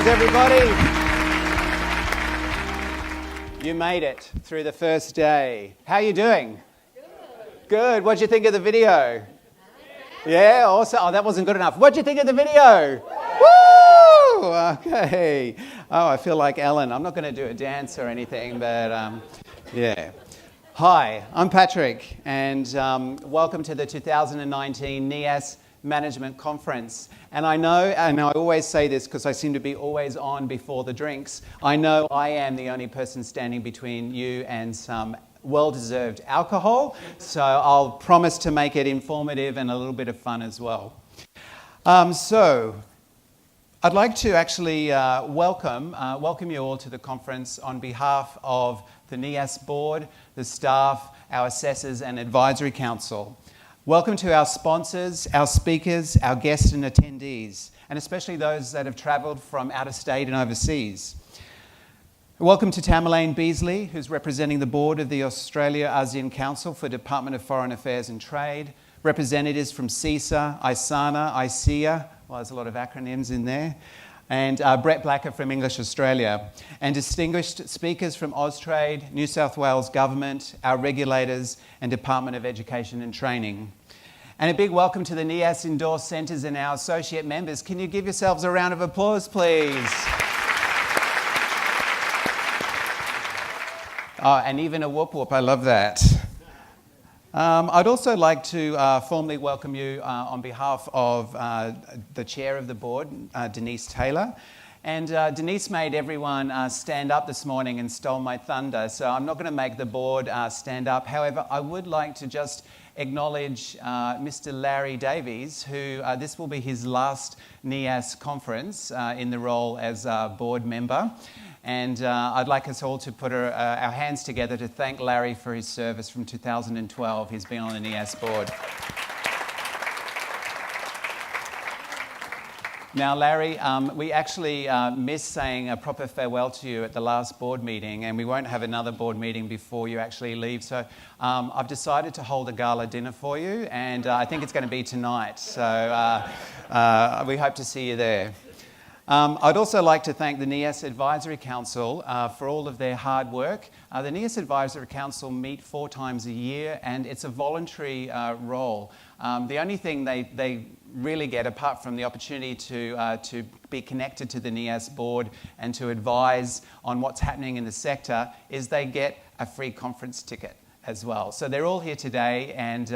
everybody. You made it through the first day. How are you doing? Good. What'd you think of the video? Yeah, awesome. Oh, that wasn't good enough. What'd you think of the video? Woo! Okay. Oh, I feel like Ellen. I'm not going to do a dance or anything, but yeah. Hi, I'm Patrick, and welcome to the 2019 NEAS Management Conference. And I know, and I always say this because I seem to be always on before the drinks, I know I am the only person standing between you and some well-deserved alcohol, so I'll promise to make it informative and a little bit of fun as well. So I'd like to actually welcome you all to the conference on behalf of the NEAS board, the staff, our assessors and advisory council. Welcome to our sponsors, our speakers, our guests and attendees, and especially those that have travelled from out of state and overseas. Welcome to Tamerlane Beasley, who's representing the board of the Australia ASEAN Council for Department of Foreign Affairs and Trade, representatives from CISA, ISANA, ICEA, well, there's a lot of acronyms in there, and Brett Blacker from English Australia, and distinguished speakers from Austrade, New South Wales Government, our regulators, and Department of Education and Training. And a big welcome to the NEAS Endorsed Centres and our associate members. Can you give yourselves a round of applause, please? Oh, and even a whoop whoop, I love that. I'd also like to formally welcome you on behalf of the chair of the board, Denise Taylor. And Denise made everyone stand up this morning and stole my thunder, so I'm not going to make the board stand up. However, I would like to just acknowledge Mr. Larry Davies, who this will be his last NEAS conference in the role as a board member. And I'd like us all to put our hands together to thank Larry for his service from 2012. He's been on the NEAS board. Now, Larry, we actually missed saying a proper farewell to you at the last board meeting, and we won't have another board meeting before you actually leave. So I've decided to hold a gala dinner for you, and I think it's going to be tonight. So we hope to see you there. I'd also like to thank the NEAS Advisory Council for all of their hard work. The NEAS Advisory Council meet 4 times a year, and it's a voluntary role. The only thing they really get, apart from the opportunity to be connected to the NEAS board and to advise on what's happening in the sector, is they get a free conference ticket as well. So they're all here today, and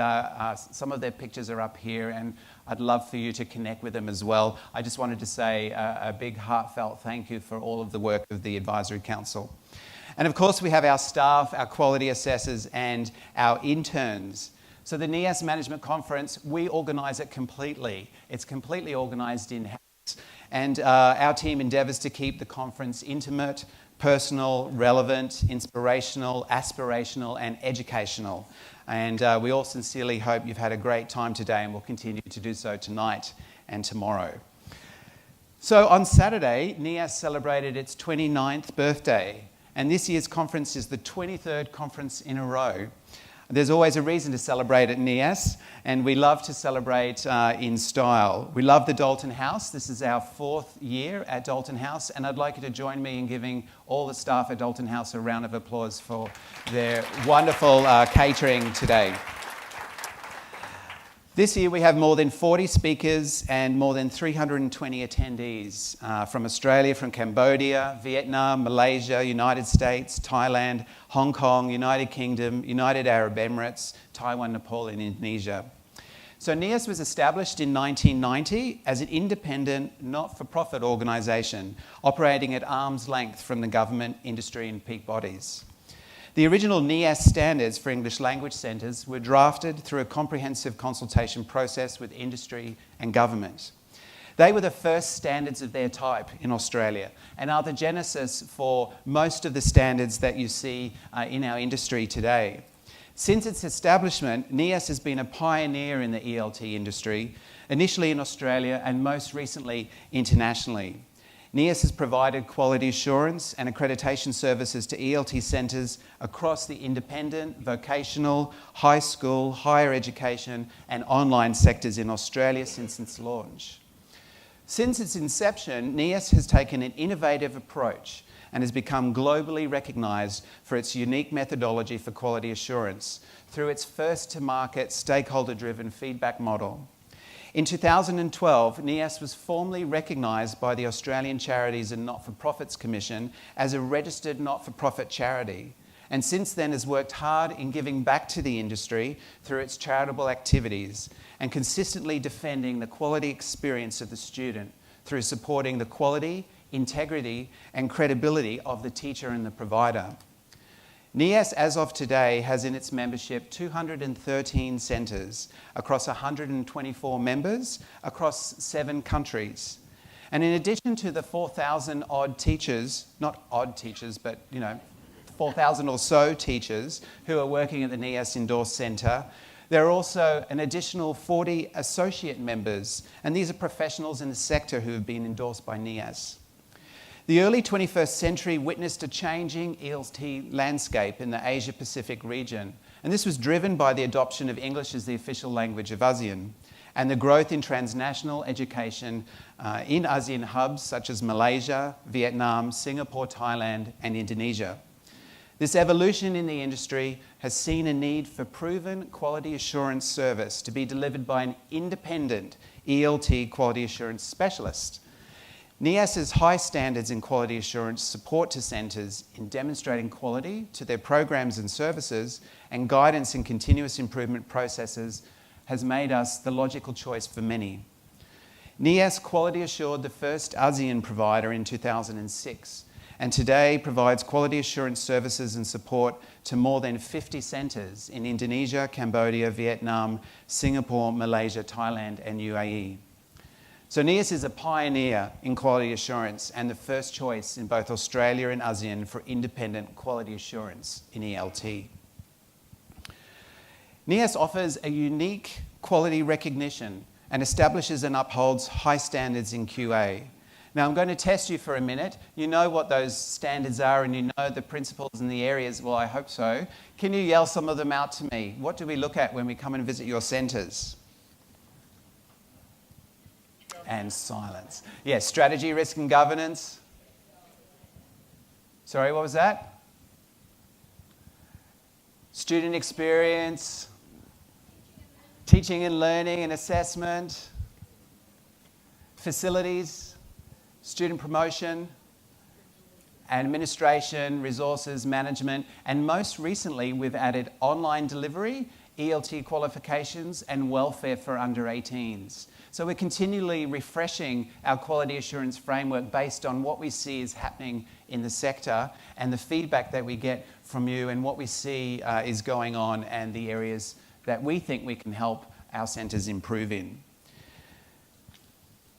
some of their pictures are up here, and I'd love for you to connect with them as well. I just wanted to say a big heartfelt thank you for all of the work of the Advisory Council. And of course we have our staff, our quality assessors and our interns. So the NEAS Management Conference, we organise it completely. It's completely organised in-house, and our team endeavours to keep the conference intimate, personal, relevant, inspirational, aspirational and educational. And we all sincerely hope you've had a great time today and will continue to do so tonight and tomorrow. So on Saturday, NEAS celebrated its 29th birthday, and this year's conference is the 23rd conference in a row. There's always a reason to celebrate at NEAS, and we love to celebrate in style. We love the Dalton House. This is our 4th year at Dalton House, and I'd like you to join me in giving all the staff at Dalton House a round of applause for their wonderful catering today. This year we have more than 40 speakers and more than 320 attendees from Australia, from Cambodia, Vietnam, Malaysia, United States, Thailand, Hong Kong, United Kingdom, United Arab Emirates, Taiwan, Nepal and Indonesia. So NEAS was established in 1990 as an independent, not-for-profit organisation operating at arm's length from the government, industry and peak bodies. The original NEAS standards for English language centres were drafted through a comprehensive consultation process with industry and government. They were the first standards of their type in Australia and are the genesis for most of the standards that you see in our industry today. Since its establishment, NEAS has been a pioneer in the ELT industry, initially in Australia and most recently internationally. NEAS has provided quality assurance and accreditation services to ELT centres across the independent, vocational, high school, higher education and online sectors in Australia since its launch. Since its inception, NEAS has taken an innovative approach and has become globally recognised for its unique methodology for quality assurance through its first-to-market, stakeholder-driven feedback model. In 2012, NEAS was formally recognised by the Australian Charities and Not-for-Profits Commission as a registered not-for-profit charity, and since then has worked hard in giving back to the industry through its charitable activities and consistently defending the quality experience of the student through supporting the quality, integrity and credibility of the teacher and the provider. NEAS, as of today, has in its membership 213 centres across 124 members across 7 countries. And in addition to the 4,000 odd teachers, not odd teachers, but 4,000 or so teachers who are working at the NEAS Endorsed Centre, there are also an additional 40 associate members, and these are professionals in the sector who have been endorsed by NEAS. The early 21st century witnessed a changing ELT landscape in the Asia-Pacific region, and this was driven by the adoption of English as the official language of ASEAN and the growth in transnational education in ASEAN hubs such as Malaysia, Vietnam, Singapore, Thailand and Indonesia. This evolution in the industry has seen a need for proven quality assurance service to be delivered by an independent ELT quality assurance specialist. NEAS's high standards in quality assurance support to centres in demonstrating quality to their programs and services and guidance in continuous improvement processes has made us the logical choice for many. NEAS quality assured the first ASEAN provider in 2006 and today provides quality assurance services and support to more than 50 centres in Indonesia, Cambodia, Vietnam, Singapore, Malaysia, Thailand and UAE. So NEAS is a pioneer in quality assurance and the first choice in both Australia and ASEAN for independent quality assurance in ELT. NEAS offers a unique quality recognition and establishes and upholds high standards in QA. Now I'm going to test you for a minute. You know what those standards are and you know the principles and the areas. Well, I hope so. Can you yell some of them out to me? What do we look at when we come and visit your centres? And silence. Yes, strategy, risk and governance. Sorry, what was that? Student experience, teaching and learning and assessment, facilities, student promotion, administration, resources, management, and most recently we've added online delivery, ELT qualifications and welfare for under 18s. So we're continually refreshing our quality assurance framework based on what we see is happening in the sector and the feedback that we get from you and what we see is going on and the areas that we think we can help our centres improve in.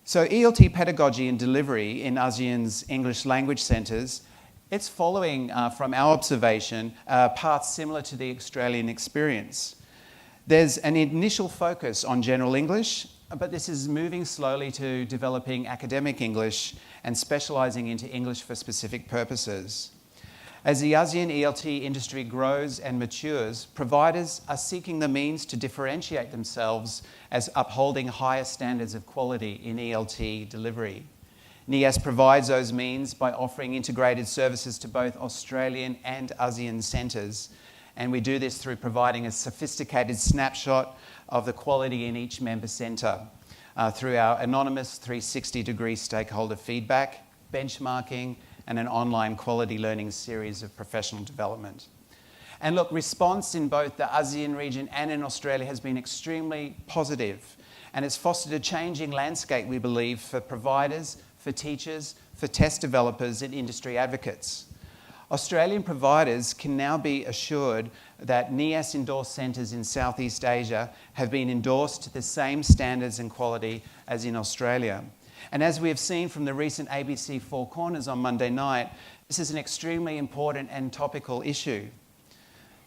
So ELT Pedagogy and Delivery in ASEAN's English language centres, it's following from our observation a path similar to the Australian experience. There's an initial focus on general English, but this is moving slowly to developing academic English and specialising into English for specific purposes. As the ASEAN ELT industry grows and matures, providers are seeking the means to differentiate themselves as upholding higher standards of quality in ELT delivery. NEAS provides those means by offering integrated services to both Australian and ASEAN centres, and we do this through providing a sophisticated snapshot of the quality in each member centre through our anonymous 360-degree stakeholder feedback, benchmarking, and an online quality learning series of professional development. And look, response in both the ASEAN region and in Australia has been extremely positive, and it's fostered a changing landscape, we believe, for providers, for teachers, for test developers and industry advocates. Australian providers can now be assured that NEAS endorsed centres in Southeast Asia have been endorsed to the same standards and quality as in Australia. And as we have seen from the recent ABC Four Corners on Monday night, this is an extremely important and topical issue.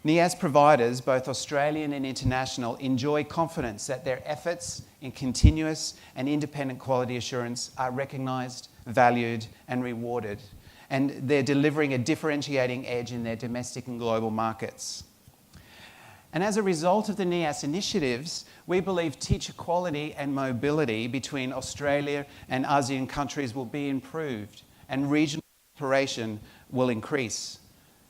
NEAS providers, both Australian and international, enjoy confidence that their efforts in continuous and independent quality assurance are recognised, valued and rewarded, and they're delivering a differentiating edge in their domestic and global markets. And as a result of the NEAS initiatives, we believe teacher quality and mobility between Australia and ASEAN countries will be improved and regional cooperation will increase.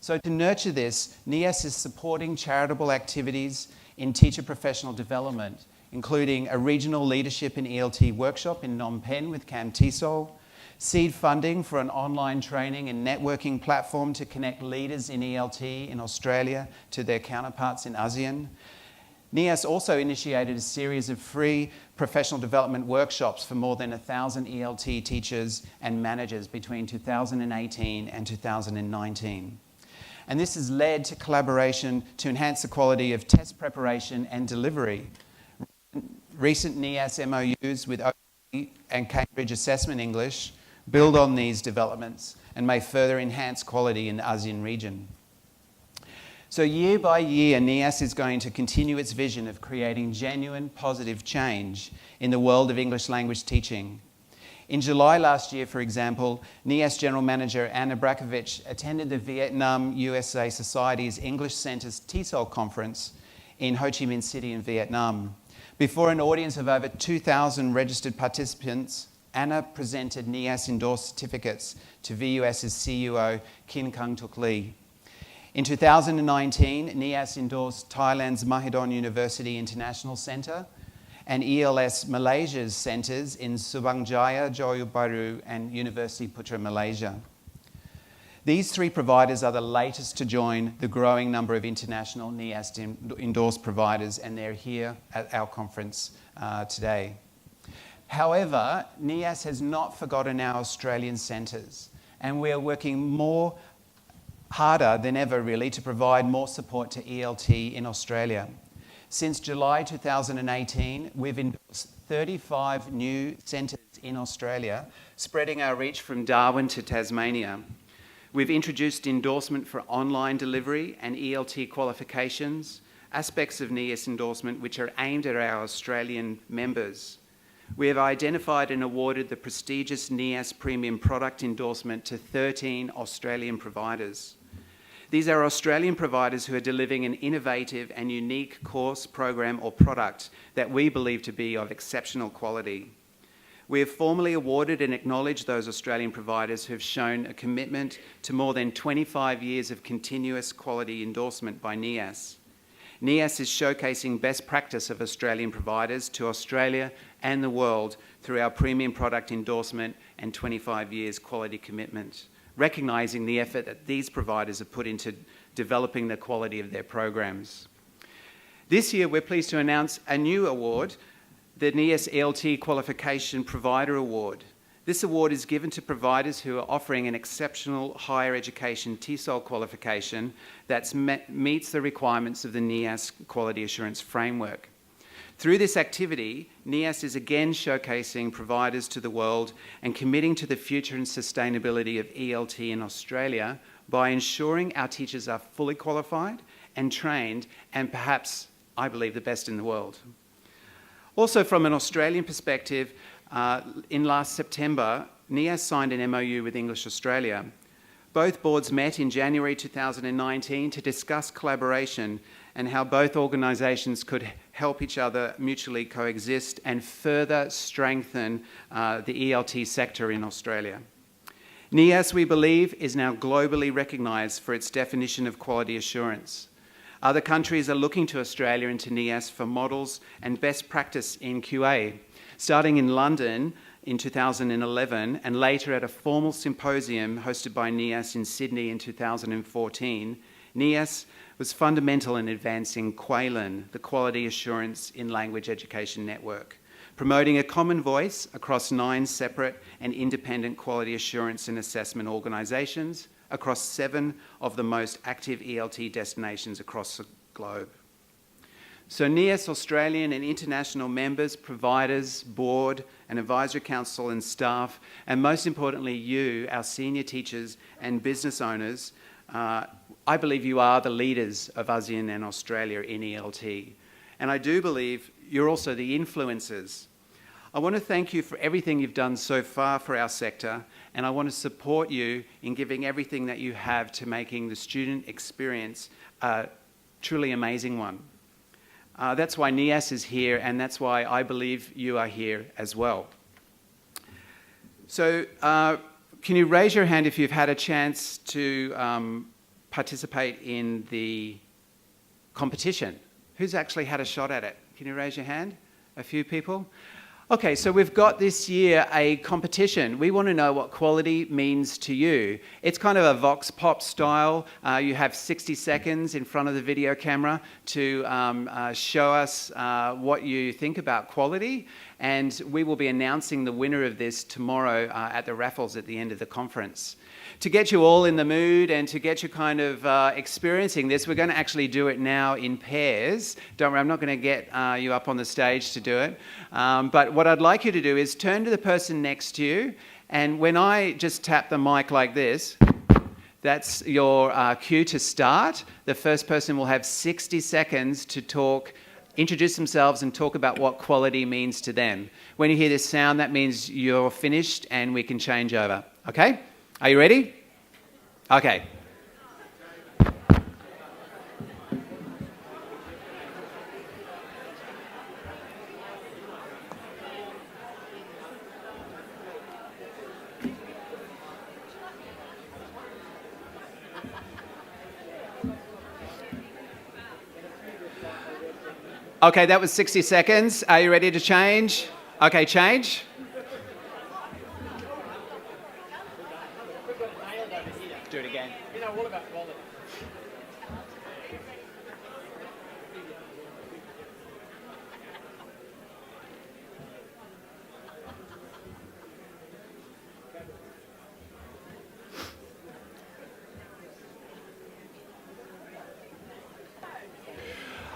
So to nurture this, NEAS is supporting charitable activities in teacher professional development, including a regional leadership in ELT workshop in Phnom Penh with Cam Tisol, seed funding for an online training and networking platform to connect leaders in ELT in Australia to their counterparts in ASEAN. NEAS also initiated a series of free professional development workshops for more than 1,000 ELT teachers and managers between 2018 and 2019. And this has led to collaboration to enhance the quality of test preparation and delivery. Recent NEAS MOUs with OE and Cambridge Assessment English build on these developments and may further enhance quality in the ASEAN region. So year by year, NEAS is going to continue its vision of creating genuine positive change in the world of English language teaching. In July last year, for example, NEAS General Manager Anna Brakovich attended the Vietnam USA Society's English Centre's TESOL conference in Ho Chi Minh City in Vietnam. Before an audience of over 2,000 registered participants, Anna presented NEAS endorsed certificates to VUS's CEO, Kin Kang Tuk Lee. In 2019, NEAS endorsed Thailand's Mahidol University International Centre and ELS Malaysia's centres in Subang Jaya, Johor Bahru and University Putra Malaysia. These three providers are the latest to join the growing number of international NEAS endorsed providers, and they're here at our conference today. However, NEAS has not forgotten our Australian centres, and we are working harder than ever, really, to provide more support to ELT in Australia. Since July 2018, we've endorsed 35 new centres in Australia, spreading our reach from Darwin to Tasmania. We've introduced endorsement for online delivery and ELT qualifications, aspects of NEAS endorsement which are aimed at our Australian members. We have identified and awarded the prestigious NEAS Premium Product Endorsement to 13 Australian providers. These are Australian providers who are delivering an innovative and unique course, program or product that we believe to be of exceptional quality. We have formally awarded and acknowledged those Australian providers who have shown a commitment to more than 25 years of continuous quality endorsement by NEAS. NEAS is showcasing best practice of Australian providers to Australia and the world through our premium product endorsement and 25 years quality commitment, recognising the effort that these providers have put into developing the quality of their programs. This year, we're pleased to announce a new award, the NEAS ELT Qualification Provider Award. This award is given to providers who are offering an exceptional higher education TESOL qualification that meets the requirements of the NEAS Quality Assurance Framework. Through this activity, NEAS is again showcasing providers to the world and committing to the future and sustainability of ELT in Australia by ensuring our teachers are fully qualified and trained and perhaps, I believe, the best in the world. Also from an Australian perspective, in last September, NEAS signed an MOU with English Australia. Both boards met in January 2019 to discuss collaboration and how both organisations could help each other mutually coexist and further strengthen the ELT sector in Australia. NEAS, we believe, is now globally recognised for its definition of quality assurance. Other countries are looking to Australia and to NEAS for models and best practice in QA. Starting in London in 2011 and later at a formal symposium hosted by NEAS in Sydney in 2014, NEAS was fundamental in advancing QALN, the Quality Assurance in Language Education Network, promoting a common voice across 9 separate and independent quality assurance and assessment organisations across 7 of the most active ELT destinations across the globe. So NEAS Australian and international members, providers, board and advisory council and staff, and most importantly you, our senior teachers and business owners, I believe you are the leaders of ASEAN and Australia in ELT. And I do believe you're also the influencers. I want to thank you for everything you've done so far for our sector, and I want to support you in giving everything that you have to making the student experience truly amazing one. That's why NEAS is here, and that's why I believe you are here as well. So can you raise your hand if you've had a chance to participate in the competition? Who's actually had a shot at it? Can you raise your hand? A few people? Okay, so we've got this year a competition. We want to know what quality means to you. It's kind of a vox pop style. You have 60 seconds in front of the video camera to show us what you think about quality, and we will be announcing the winner of this tomorrow at the raffles at the end of the conference. To get you all in the mood and to get you kind of experiencing this, we're going to actually do it now in pairs. Don't worry, I'm not going to get you up on the stage to do it. But what I'd like you to do is turn to the person next to you, and when I just tap the mic like this, that's your cue to start. The first person will have 60 seconds to talk, introduce themselves and talk about what quality means to them. When you hear this sound, that means you're finished and we can change over. Okay? Are you ready? Okay. Okay, that was 60 seconds. Are you ready to change? Okay, change. Do it again. You know all about quality.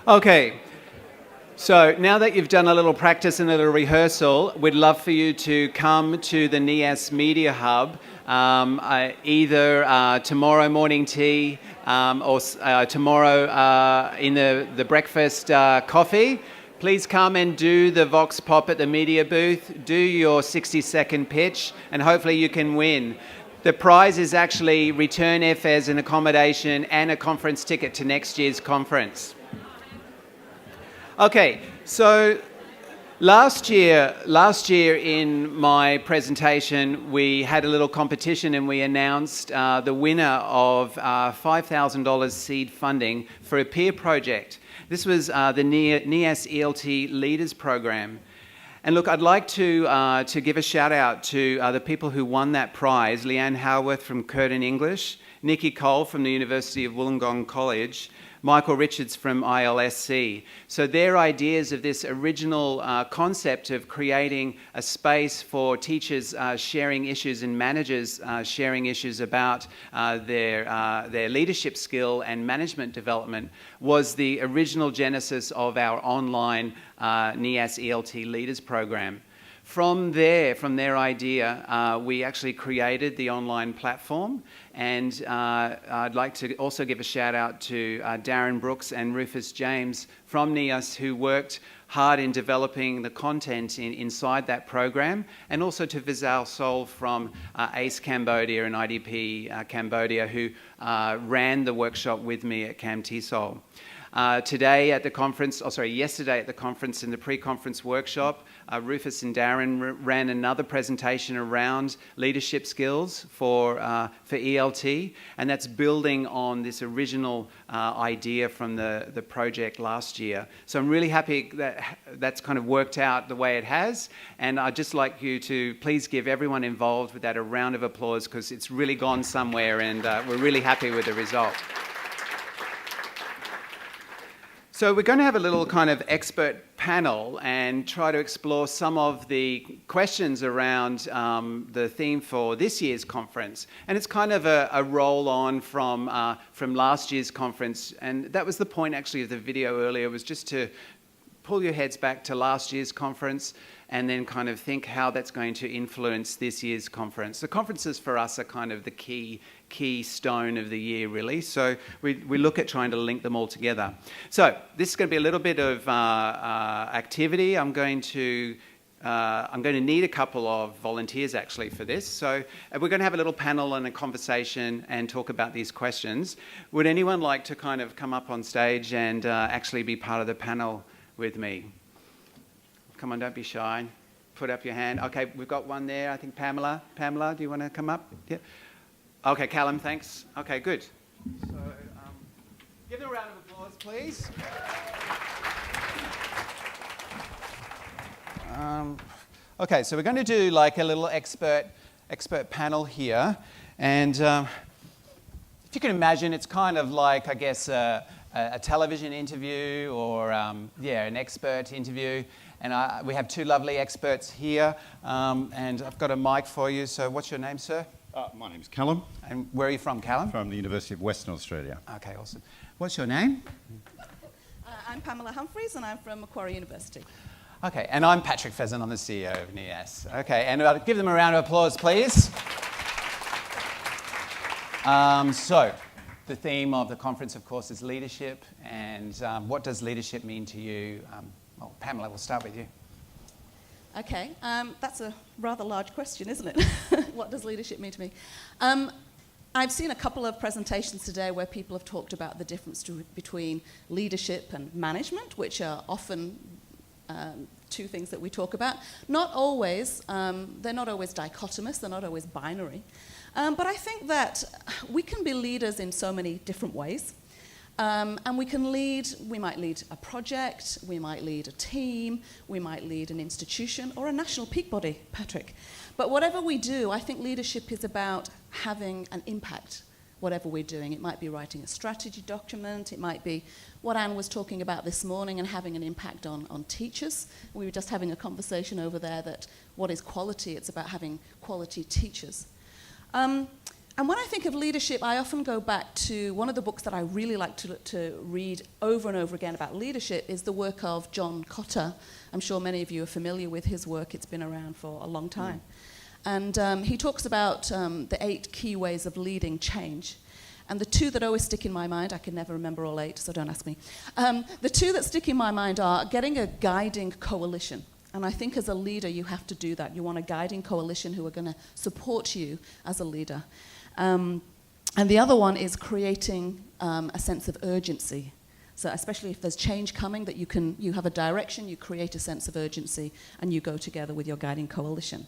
Okay. So now that you've done a little practice and a little rehearsal, we'd love for you to come to the NEAS Media Hub either tomorrow morning tea or tomorrow in the breakfast coffee. Please come and do the Vox Pop at the media booth, do your 60-second pitch, and hopefully you can win. The prize is actually return airfares and accommodation and a conference ticket to next year's conference. Okay, so last year in my presentation, we had a little competition and we announced the winner of $5,000 seed funding for a peer project. This was the NEAS ELT Leaders Program. And look, I'd like to give a shout out to the people who won that prize: Leanne Howarth from Curtin English, Nikki Cole from the University of Wollongong College, Michael Richards from ILSC. So their ideas of this original concept of creating a space for teachers sharing issues and managers sharing issues about their leadership skill and management development was the original genesis of our online NEAS ELT Leaders Program. From their idea, we actually created the online platform, and I'd like to also give a shout out to Darren Brooks and Rufus James from NEAS, who worked hard in developing the content inside that program, and also to Vizal Sol from ACE Cambodia and IDP Cambodia, who ran the workshop with me at Cam TESOL. Yesterday at the conference in the pre-conference workshop, Rufus and Darren ran another presentation around leadership skills for ELT, and that's building on this original idea from the project last year. So I'm really happy that that's kind of worked out the way it has, and I'd just like you to please give everyone involved with that a round of applause, because it's really gone somewhere, and we're really happy with the result. So we're going to have a little kind of expert panel and try to explore some of the questions around the theme for this year's conference. And it's kind of a roll-on from last year's conference. And that was the point actually of the video earlier, was just to pull your heads back to last year's conference and then kind of think how that's going to influence this year's conference. The conferences for us are kind of the key stone of the year, really. So we look at trying to link them all together. So this is going to be a little bit of activity. I'm going to I'm going to need a couple of volunteers actually for this. So we're going to have a little panel and a conversation and talk about these questions. Would anyone like to kind of come up on stage and actually be part of the panel with me? Come on, don't be shy. Put up your hand. Okay, we've got one there. I think Pamela. Pamela, do you want to come up? Yeah. Okay, Callum, thanks. Okay, good. So give them a round of applause, please. Okay, so we're going to do like a little expert panel here, and if you can imagine, it's kind of like, I guess, a television interview or an expert interview. And we have two lovely experts here, and I've got a mic for you. So, what's your name, sir? My name's Callum. And where are you from, Callum? From the University of Western Australia. Okay, awesome. What's your name? I'm Pamela Humphreys, and I'm from Macquarie University. Okay, and I'm Patrick Pheasant. I'm the CEO of NEAS. Okay, and give them a round of applause, please. So, the theme of the conference, of course, is leadership. And what does leadership mean to you? Well, Pamela, we'll start with you. Okay, that's a rather large question, isn't it? What does leadership mean to me? I've seen a couple of presentations today where people have talked about the difference between leadership and management, which are often two things that we talk about. Not always, they're not always dichotomous, they're not always binary. But I think that we can be leaders in so many different ways. And we might lead a project, we might lead a team, we might lead an institution or a national peak body, Patrick. But whatever we do, I think leadership is about having an impact, whatever we're doing. It might be writing a strategy document, it might be what Anne was talking about this morning and having an impact on teachers. We were just having a conversation over there that what is quality? It's about having quality teachers. And when I think of leadership, I often go back to one of the books that I really like to read over and over again about leadership is the work of John Cotter. I'm sure many of you are familiar with his work. It's been around for a long time. And he talks about the 8 key ways of leading change. And the 2 that always stick in my mind, I can never remember all 8, so don't ask me. The 2 that stick in my mind are getting a guiding coalition. And I think as a leader, you have to do that. You want a guiding coalition who are going to support you as a leader. And the other one is creating a sense of urgency. So especially if there's change coming, that you have a direction, you create a sense of urgency, and you go together with your guiding coalition.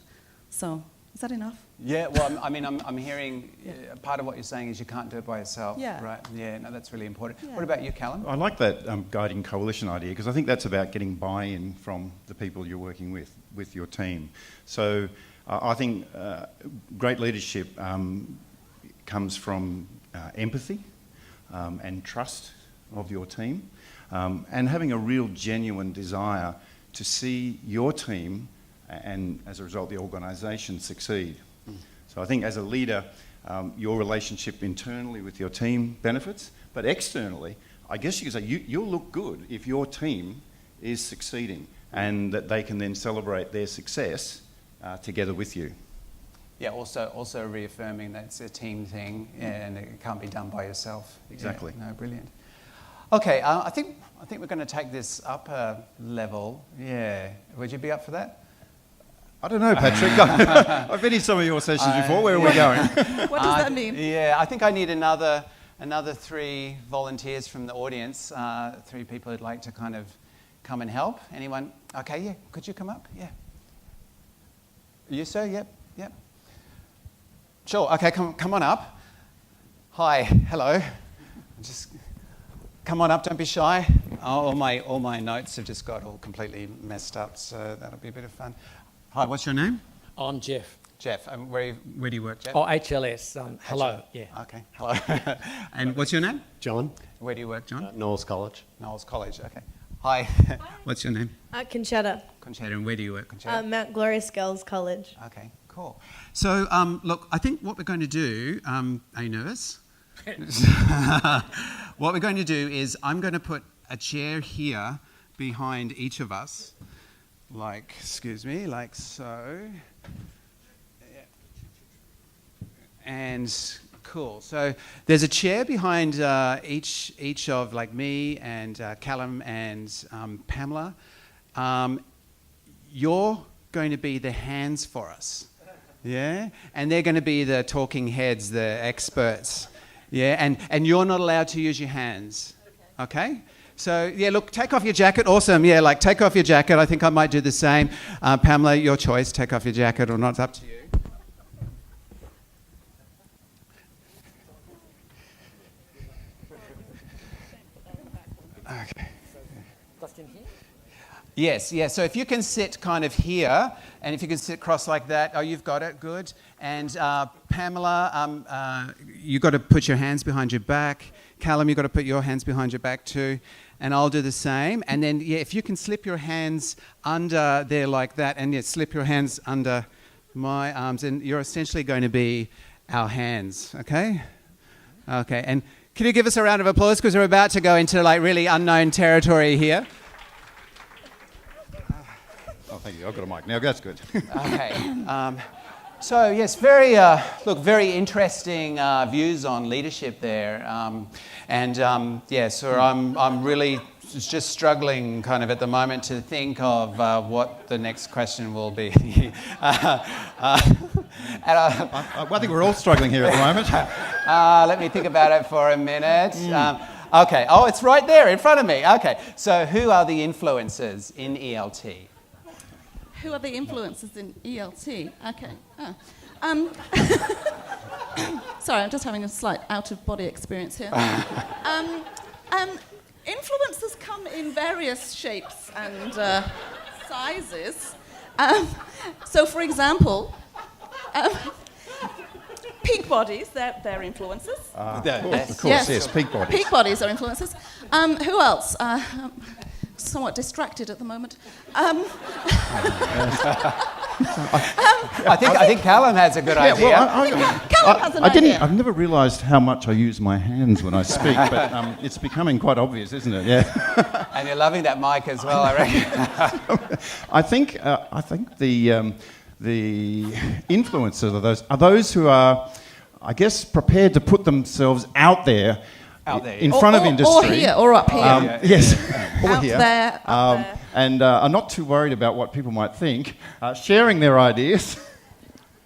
So is that enough? Yeah, well, I mean, I'm hearing part of what you're saying is you can't do it by yourself, yeah. Right? Yeah, no, that's really important. Yeah. What about you, Callum? I like that guiding coalition idea because I think that's about getting buy-in from the people you're working with your team. So I think great leadership comes from empathy and trust of your team and having a real genuine desire to see your team and as a result the organisation succeed. So I think as a leader your relationship internally with your team benefits, but externally I guess you could say you'll look good if your team is succeeding and that they can then celebrate their success together with you. Yeah, also reaffirming that it's a team thing and it can't be done by yourself. Exactly. Yeah, no, brilliant. Okay, I think we're going to take this up a level. Yeah, would you be up for that? I don't know, Patrick. I've been in some of your sessions before. Where are we going? What does that mean? Yeah, I think I need another 3 volunteers from the audience, 3 people who'd like to kind of come and help. Anyone? Okay, yeah. Could you come up? Yeah. You, sir? Yep. Sure. Okay, come on up. Hi. Hello. Just come on up. Don't be shy. All my notes have just got all completely messed up, so that'll be a bit of fun. Hi. What's your name? I'm Jeff. Jeff. Where do you work, Jeff? Oh, HLS. Hello. Yeah. Okay. Hello. And what's your name? John. Where do you work, John? Knowles College. Knowles College. Okay. Hi. What's your name? Conchetta. Conchetta. And where do you work, Conchetta? Mount Glorious Girls College. Okay. Cool. So, look, I think what we're going to do, are you nervous? What we're going to do is I'm going to put a chair here behind each of us, like so. And cool. So there's a chair behind each of like me and Callum and Pamela. Your going to be the hands for us. Yeah? And they're going to be the talking heads, the experts. Yeah? And you're not allowed to use your hands. Okay? So, yeah, look, take off your jacket. Awesome. Yeah, like, take off your jacket. I think I might do the same. Pamela, your choice. Take off your jacket or not. It's up to you. Okay. Yes, yeah. So if you can sit kind of here, and if you can sit cross like that, oh, you've got it, good. And Pamela, you've got to put your hands behind your back. Callum, you've got to put your hands behind your back too. And I'll do the same. And then, yeah, if you can slip your hands under there like that, and yeah, slip your hands under my arms, and you're essentially going to be our hands, okay? Okay, and can you give us a round of applause, because we're about to go into like really unknown territory here. Oh, thank you. I've got a mic now. That's good. Okay. So yes, very interesting views on leadership there, so I'm really just struggling kind of at the moment to think of what the next question will be. I think we're all struggling here at the moment. Let me think about it for a minute. Okay. Oh, it's right there in front of me. Okay. So who are the influencers in ELT? Who are the influencers in ELT? Okay. Sorry, I'm just having a slight out-of-body experience here. Influencers come in various shapes and sizes. So, for example, peak bodies, they're influencers. Of course, yes, peak bodies. Peak bodies are influencers. Who else? Somewhat distracted at the moment. I think Callum has a good idea. Callum has an idea. I've never realised how much I use my hands when I speak, but it's becoming quite obvious, isn't it? Yeah. And you're loving that mic as well, I reckon. I think the influencers are those who are, I guess, prepared to put themselves out there. In front of industry. Or here, or up here. Yes, or out here. There, up there. And are not too worried about what people might think, sharing their ideas.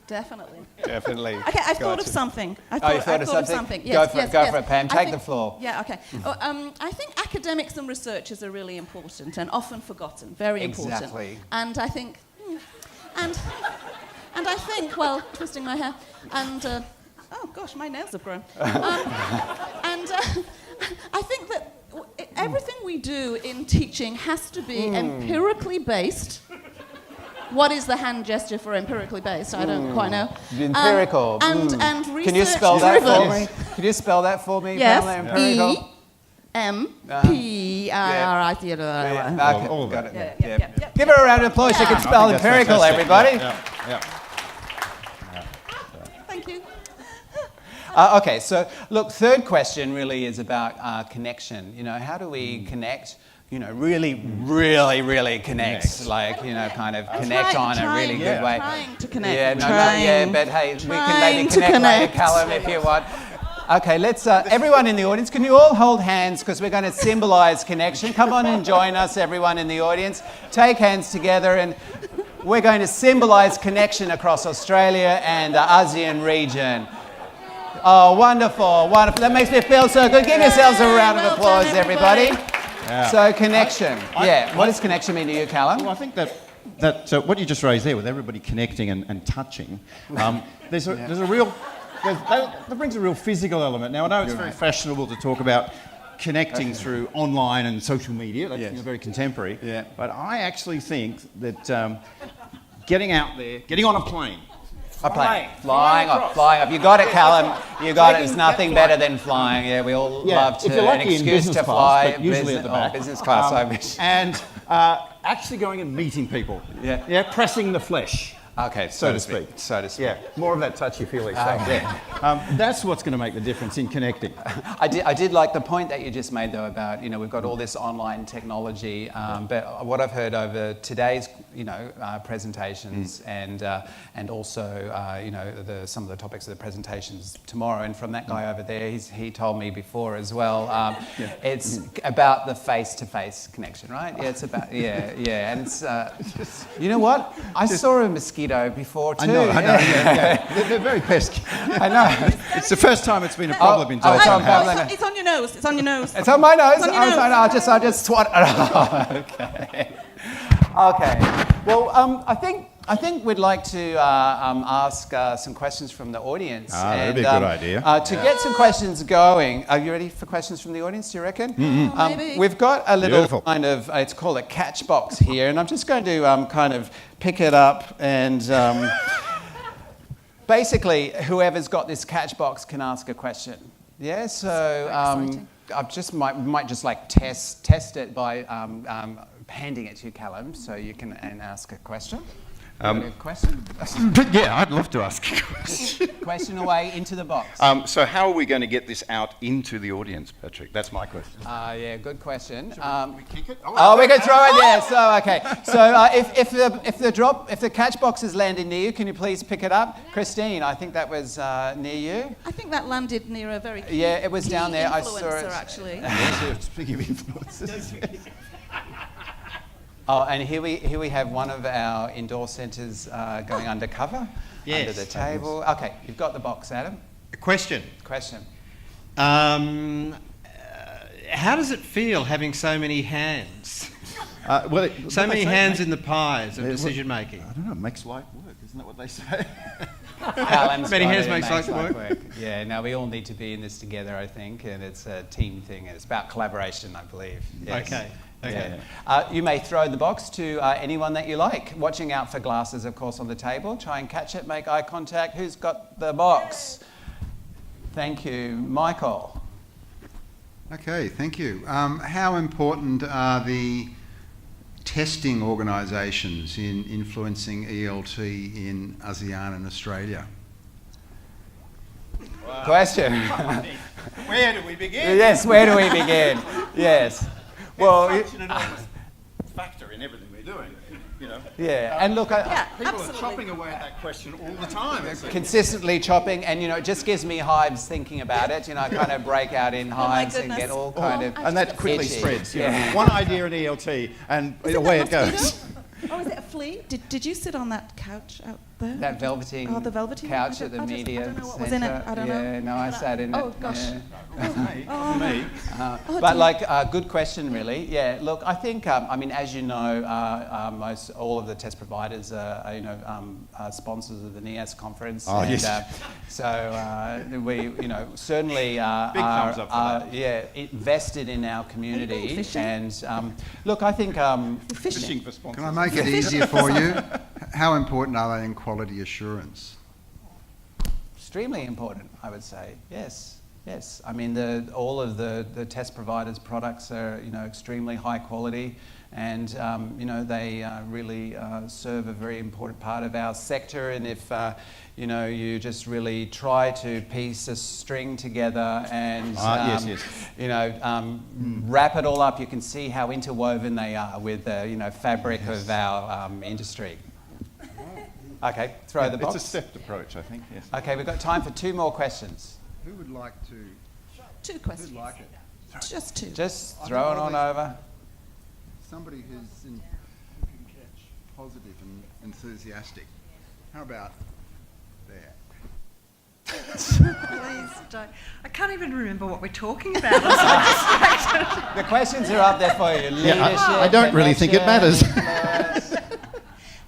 Definitely. Okay, I've thought of something. You thought of something? Yes, go for it, Pam. Take the floor. Yeah, okay. I think academics and researchers are really important and often forgotten. Very important. Exactly. And I think, and I think, well, twisting my hair, and oh gosh, my nails have grown. I think that everything we do in teaching has to be empirically based. What is the hand gesture for empirically based? I don't quite know. Empirical. And research. Can you spell that for me? Can you spell that for me? Yes. Empirical. EMPIRIC. Okay, all of got it. it. Yeah. Give her a round of applause. She can spell empirical, everybody. Yeah. Thank you. Okay, so look, third question really is about connection. You know, how do we connect? You know, really connect. Like, you know, kind of connect on a really good way. Trying to connect. But hey, we can maybe connect later, Callum, if you want. Okay, let's, everyone in the audience, can you all hold hands, because we're going to symbolise connection. Come on and join us, everyone in the audience. Take hands together, and we're going to symbolise connection across Australia and the ASEAN region. Oh, wonderful. That makes me feel so good. Give yourselves a round of applause, everybody. Yeah. So, connection. What does connection mean to you, Callum? Well, I think that what you just raised there, with everybody connecting and touching, there's a real... That brings a real physical element. Now, I know it's very fashionable to talk about connecting through online and social media. That's very contemporary. Yeah. But I actually think that getting out there, getting on a plane, flying off. You got it, Callum. You got it. It's nothing better than flying. Yeah, we all love to an excuse to fly. But usually at the back. Business class, I wish. And actually going and meeting people. Yeah. Pressing the flesh. Okay, so to speak. So to speak. Yeah, more of that touchy-feely stuff. Yeah. That's what's going to make the difference in connecting. I did like the point that you just made, though, about, we've got all this online technology, but what I've heard over today's, presentations and also, some of the topics of the presentations tomorrow, and from that guy over there, he told me before as well, it's about the face-to-face connection, right? Yeah, it's about, and it's, you know what? I saw a mosquito before too. I know, yeah. They're very pesky. I know. It's the first time it's been a problem in Johnson House. It's on your nose. It's on your nose. It's on my nose. It's on your nose. I just swat. Okay. Well, I think we'd like to ask some questions from the audience. That'd be a good idea. To get some questions going, are you ready for questions from the audience, do you reckon? Maybe. We've got a little Beautiful. kind of, it's called a catch box here, and I'm just going to kind of pick it up and basically whoever's got this catch box can ask a question. Yeah, so I just might just like test it by handing it to you, Callum, so you can ask a question. A question? Yeah, I'd love to ask a question. Question away into the box. So how are we going to get this out into the audience, Patrick? That's my question. Yeah, good question. we kick it? We can throw it there. So okay. So if the catch boxes landed near you, can you please pick it up, Christine? I think that was near you. I think that landed near a very key, Yeah, it was down there. I saw influencer, it. actually. Speaking of influences. Oh, and here we have one of our indoor centres going undercover under the table. Okay, you've got the box, Adam. A question. How How does it feel having so many hands? So many hands in the pies of decision making. I don't know, it makes light work, isn't that what they say? Many hands makes light work. Yeah, now we all need to be in this together, I think, and it's a team thing, and it's about collaboration, I believe. Yes. Okay. Yeah. You may throw the box to anyone that you like. Watching out for glasses, of course, on the table. Try and catch it, make eye contact. Who's got the box? Thank you. Michael. Okay, thank you. How important are the testing organisations in influencing ELT in ASEAN and Australia? Wow. Question. Where do we begin? Yes, where do we begin? Yes. Well, it's such an enormous factor in everything we're doing, Yeah, and look, people are chopping away at that question all the time. consistently chopping, and it just gives me hives thinking about it. I kind of break out in hives and get all kind of and that quickly itchy. spreads. Yeah. One idea in ELT, and away it goes. Oh, is it a flea? Did you sit on that couch out there? That velveteen, the velveteen couch at the I media don't know what was in it. I don't know. Yeah, no, I sat in it. Oh, gosh. Yeah. Me. But good question, really. Yeah, look, I think, as you know, all of the test providers are sponsors of the NEAS conference. Oh, and, yes. So we, certainly Big thumbs up for that. invested in our community. Fishing? And look, I think Fishing for sponsors. Can I make it easier for you? How important are they in quality assurance? extremely important, I would say. Yes. Yes, I mean all of the test providers' products are extremely high quality, and they really serve a very important part of our sector. And if you just really try to piece a string together and wrap it all up, you can see how interwoven they are with the fabric of our industry. Okay, throw the box. It's a stepped approach, I think. Yes. Okay, we've got time for 2 more questions. Who would like to? 2 questions. Who'd like it? Just 2. Just throw it on over. Somebody who's positive and enthusiastic. How about there? Please don't. I can't even remember what we're talking about. I'm so distracted. The questions are up there for you. Leadership, I don't really think it matters.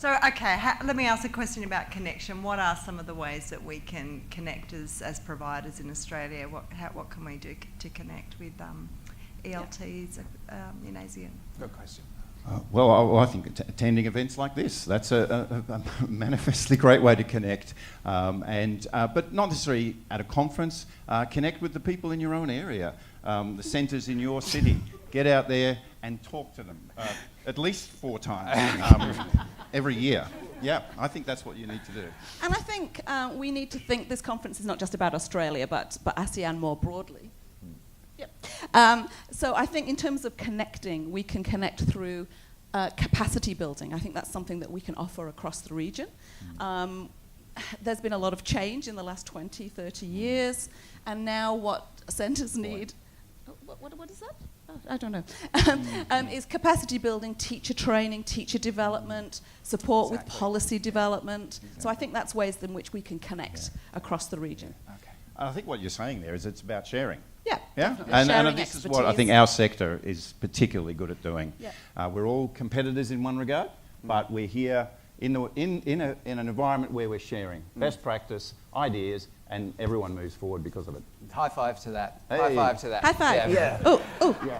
So, okay, let me ask a question about connection. What are some of the ways that we can connect as providers in Australia? What can we do to connect with ELTs in ASEAN? Good question. Well, I think attending events like this, that's a manifestly great way to connect, but not necessarily at a conference. Connect with the people in your own area, the centres in your city. Get out there and talk to them, at least 4 times every year. Yeah, I think that's what you need to do. And I think we need to think this conference is not just about Australia, but ASEAN more broadly. Yep. So I think in terms of connecting, we can connect through capacity building. I think that's something that we can offer across the region. There's been a lot of change in the last 20, 30 years, and now what centres need... What is that? Oh, I don't know. Is capacity building, teacher training, teacher development, support with policy development. So I think that's ways in which we can connect across the region. Okay. I think what you're saying there is it's about sharing. Yeah, Yeah, definitely. and Sharing this is what I think our sector is particularly good at doing. Yeah. We're all competitors in one regard, but we're here in an environment where we're sharing best practice, ideas, and everyone moves forward because of it. High five to that. Hey. High five to that. High five. Yeah. Oh.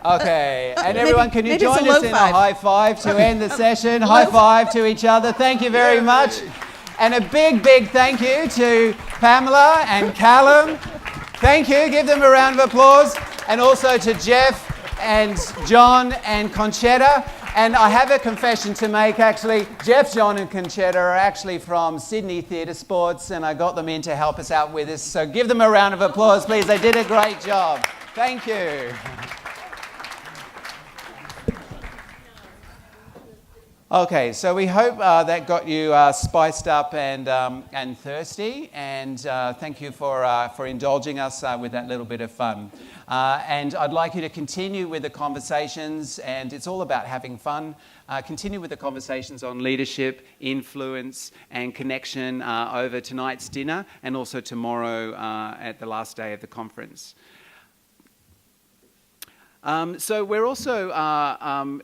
Okay, and everyone, can you maybe it's join a us low in five. a high five to end the session? High five to each other. Thank you very much. And a big, big thank you to Pamela and Callum. Thank you. Give them a round of applause. And also to Jeff and John and Conchetta. And I have a confession to make, actually. Jeff, John and Conchetta are actually from Sydney Theatre Sports, and I got them in to help us out with this. So give them a round of applause, please. They did a great job. Thank you. Okay, so we hope that got you spiced up and thirsty, and thank you for indulging us with that little bit of fun. And I'd like you to continue with the conversations, and it's all about having fun. Continue with the conversations on leadership, influence, and connection over tonight's dinner, and also tomorrow at the last day of the conference. So we're also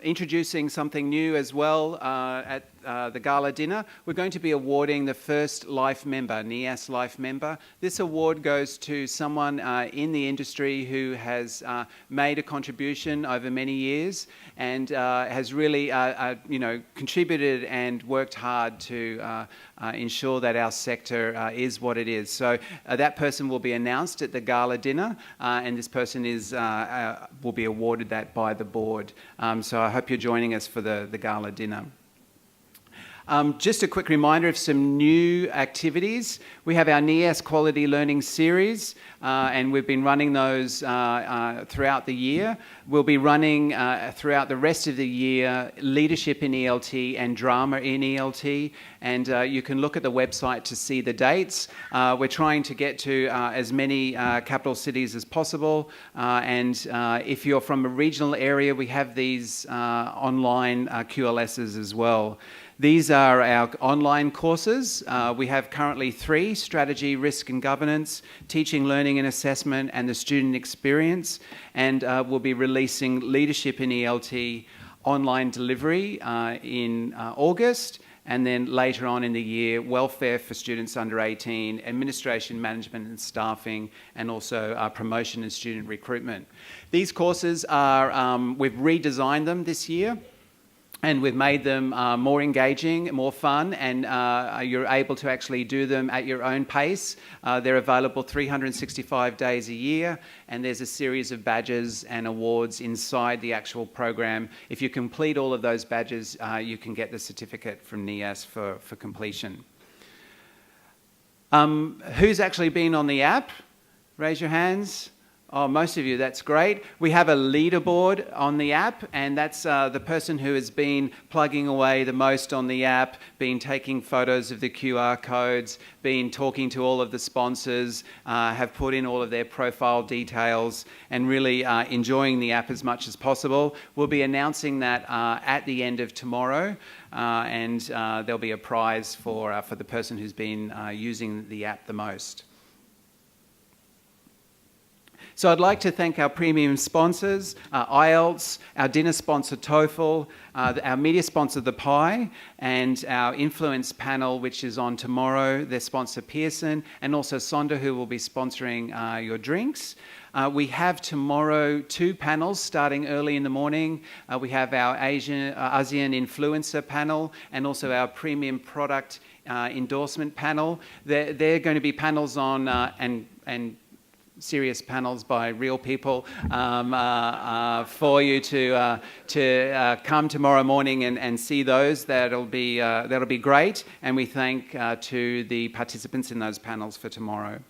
introducing something new as well at the gala dinner. We're going to be awarding the first Life member, NEAS Life member. This award goes to someone in the industry who has made a contribution over many years and has really contributed and worked hard to ensure that our sector is what it is. So that person will be announced at the gala dinner, and this person will be awarded that by the board. So I hope you're joining us for the gala dinner. Just a quick reminder of some new activities. We have our NEAS Quality Learning Series, and we've been running those throughout the year. We'll be running throughout the rest of the year Leadership in ELT and Drama in ELT, and you can look at the website to see the dates. We're trying to get to as many capital cities as possible, and if you're from a regional area, we have these online QLSs as well. These are our online courses. We have currently 3: Strategy, Risk and Governance, Teaching, Learning and Assessment, and the Student Experience. And we'll be releasing Leadership in ELT online delivery in August. And then later on in the year, Welfare for Students Under 18, Administration, Management and Staffing, and also Promotion and Student Recruitment. These courses are, we've redesigned them this year. And we've made them more engaging, more fun, and you're able to actually do them at your own pace. They're available 365 days a year, and there's a series of badges and awards inside the actual program. If you complete all of those badges, you can get the certificate from NEAS for completion. Who's actually been on the app? Raise your hands. Oh, most of you, that's great. We have a leaderboard on the app, and that's the person who has been plugging away the most on the app, been taking photos of the QR codes, been talking to all of the sponsors, have put in all of their profile details, and really enjoying the app as much as possible. We'll be announcing that at the end of tomorrow, and there'll be a prize for the person who's been using the app the most. So I'd like to thank our premium sponsors, IELTS, our dinner sponsor TOEFL, our media sponsor The Pie, and our influence panel, which is on tomorrow, their sponsor Pearson, and also Sonda, who will be sponsoring your drinks. We have tomorrow 2 panels starting early in the morning. We have our ASEAN influencer panel and also our premium product endorsement panel. They're going to be panels on and serious panels by real people for you to come tomorrow morning and see those. That'll be great, and we thank to the participants in those panels for tomorrow.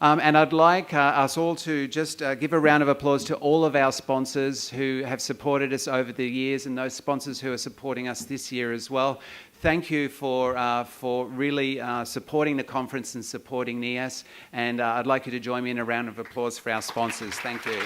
And I'd like us all to just give a round of applause to all of our sponsors who have supported us over the years, and those sponsors who are supporting us this year as well. Thank you for really supporting the conference and supporting NEAS. And I'd like you to join me in a round of applause for our sponsors. Thank you.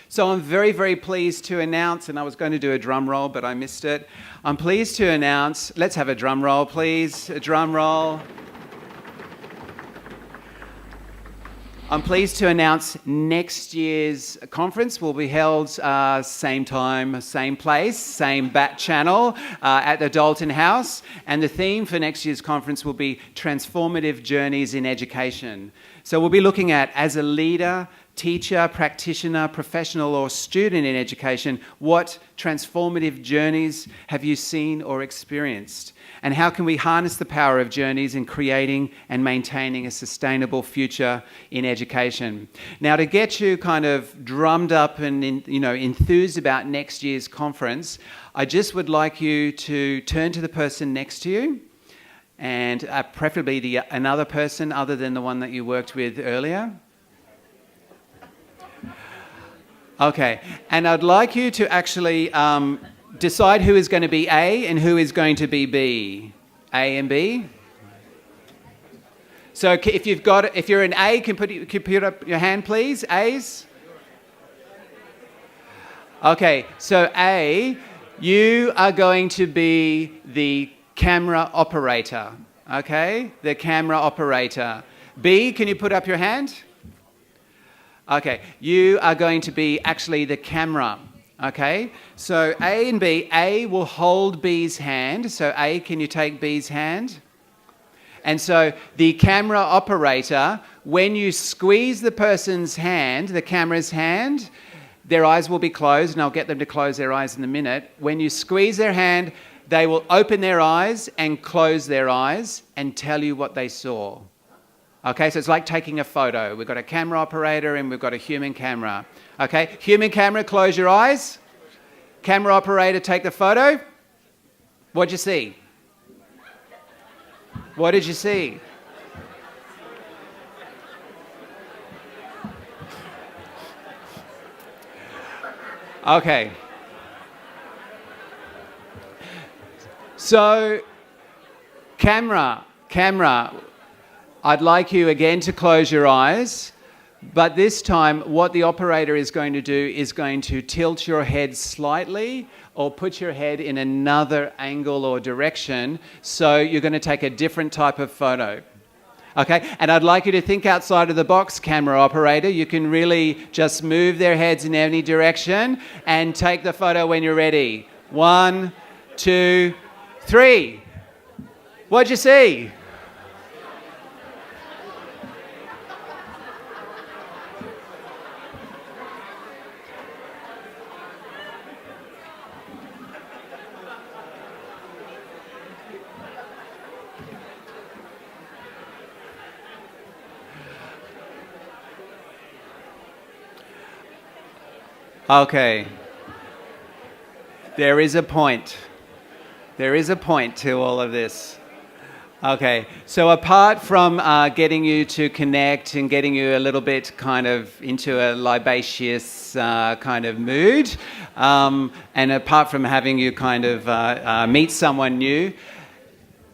So I'm very, very pleased to announce, and I was going to do a drum roll, but I missed it. I'm pleased to announce, let's have a drum roll, please. A drum roll. I'm pleased to announce next year's conference will be held same time, same place, same bat channel at the Dalton House. And the theme for next year's conference will be Transformative Journeys in Education. So we'll be looking at, as a leader, teacher, practitioner, professional or student in education, what transformative journeys have you seen or experienced? And how can we harness the power of journeys in creating and maintaining a sustainable future in education? Now, to get you kind of drummed up and enthused about next year's conference, I just would like you to turn to the person next to you, and preferably another person other than the one that you worked with earlier. Okay, and I'd like you to actually decide who is going to be A and who is going to be B. A and B. So if you're an A, can you put up your hand, please? A's. Okay, so A, you are going to be the camera operator. Okay, the camera operator. B, can you put up your hand? Okay, you are going to be actually the camera. Okay, so A and B. A will hold B's hand. So A, can you take B's hand? And so the camera operator, when you squeeze the person's hand, the camera's hand, their eyes will be closed, and I'll get them to close their eyes in a minute. When you squeeze their hand, they will open their eyes and close their eyes and tell you what they saw. Okay, so it's like taking a photo. We've got a camera operator and we've got a human camera. Okay, human camera, close your eyes. Camera operator, take the photo. What'd you see? What did you see? Okay. So, camera. I'd like you again to close your eyes, but this time what the operator is going to do is going to tilt your head slightly or put your head in another angle or direction, so you're going to take a different type of photo. Okay, and I'd like you to think outside of the box, camera operator. You can really just move their heads in any direction and take the photo when you're ready. 1, 2, 3. What'd you see? Okay. There is a point. There is a point to all of this. Okay. So apart from getting you to connect and getting you a little bit kind of into a libacious kind of mood, and apart from having you kind of meet someone new,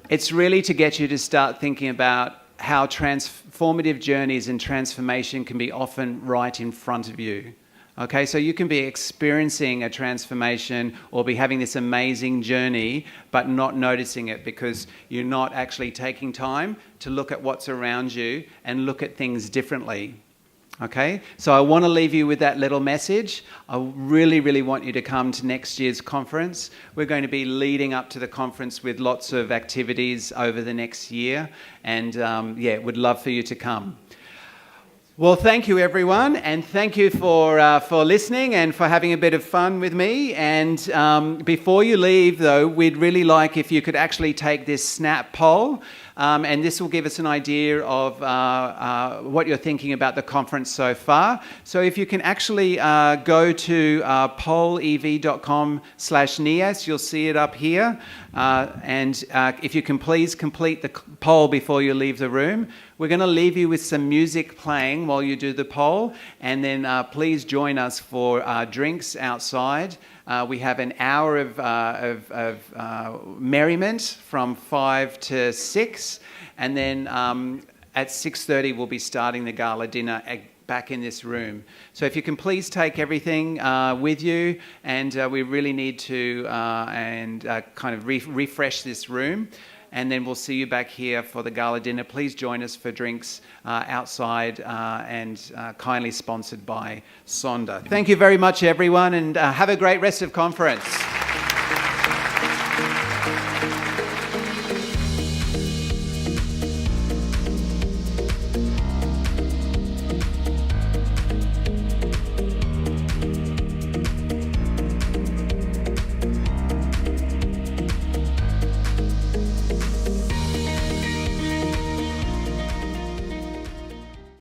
it's really to get you to start thinking about how transformative journeys and transformation can be often right in front of you. Okay, so you can be experiencing a transformation or be having this amazing journey, but not noticing it because you're not actually taking time to look at what's around you and look at things differently. Okay, so I want to leave you with that little message. I really, really want you to come to next year's conference. We're going to be leading up to the conference with lots of activities over the next year, and would love for you to come. Well, thank you, everyone, and thank you for listening and for having a bit of fun with me. And before you leave, though, we'd really like if you could actually take this snap poll, and this will give us an idea of what you're thinking about the conference so far. So if you can actually go to pollev.com/NEAS, you'll see it up here. And if you can please complete the poll before you leave the room. We're going to leave you with some music playing while you do the poll, and then please join us for drinks outside. We have an hour of merriment from 5 to 6, and then at 6:30 we'll be starting the gala dinner back in this room. So if you can please take everything with you, and we really need to kind of refresh this room. And then we'll see you back here for the gala dinner. Please join us for drinks outside and kindly sponsored by Sonda. Thank you very much, everyone, and have a great rest of conference.